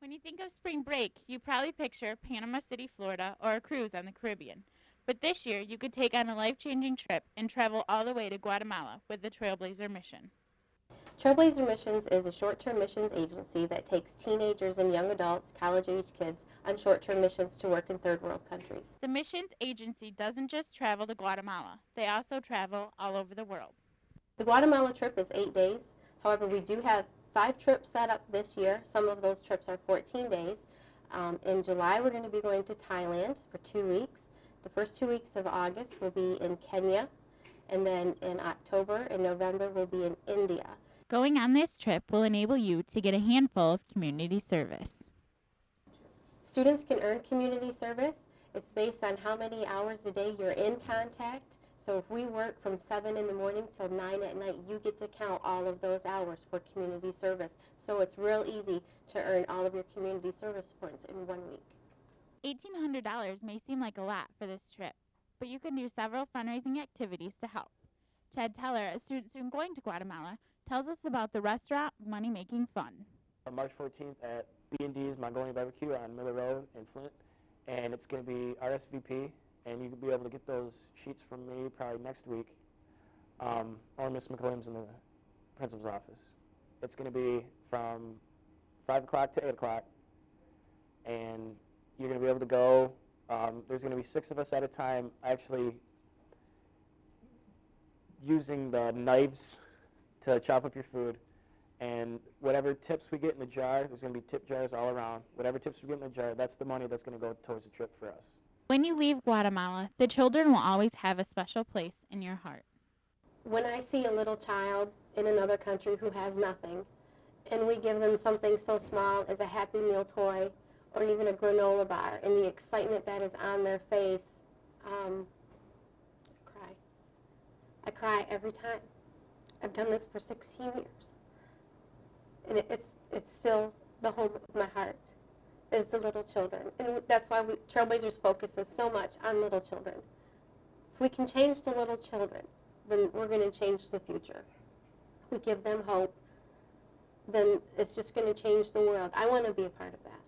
When you think of spring break, you probably picture Panama City, Florida, or a cruise on the Caribbean. But this year, you could take on a life-changing trip and travel all the way to Guatemala with the Trailblazer mission. Trailblazer Missions is a short-term missions agency that takes teenagers and young adults, college-age kids, on short-term missions to work in third world countries. The missions agency doesn't just travel to Guatemala, they also travel all over the world. The Guatemala trip is 8 days. However, we do have 5 trips set up this year. Some of those trips are 14 days. In July, we're going to be going to Thailand for 2 weeks. The first 2 weeks of August will be in Kenya, and then in October and November we'll be in India. Going on this trip will enable you to get a handful of community service. Students can earn community service. It's based on how many hours a day you're in contact. So if we work from 7 in the morning till 9 at night, you get to count all of those hours for community service. So it's real easy to earn all of your community service points in 1 week. $1,800 may seem like a lot for this trip, but you can do several fundraising activities to help. Chad Teller, a student soon going to Guatemala, tells us about the Restaurant Money Making Fund. On March 14th at B&D's Mongolian Barbecue on Miller Road in Flint, and it's going to be RSVP, and you can be able to get those sheets from me probably next week, or Miss McWilliams in the principal's office. It's going to be from 5 o'clock to 8 o'clock, and you're going to be able to go. There's going to be 6 of us at a time, actually using the knives to chop up your food. And whatever tips we get in the jar, there's going to be tip jars all around. Whatever tips we get in the jar, that's the money that's going to go towards the trip for us. When you leave Guatemala, the children will always have a special place in your heart. When I see a little child in another country who has nothing, and we give them something so small as a Happy Meal toy or even a granola bar, and the excitement that is on their face, I cry. I cry every time. I've done this for 16 years. And it's still the home of my heart, is the little children. And that's why Trailblazers focuses so much on little children. If we can change the little children, then we're going to change the future. If we give them hope, then it's just going to change the world. I want to be a part of that.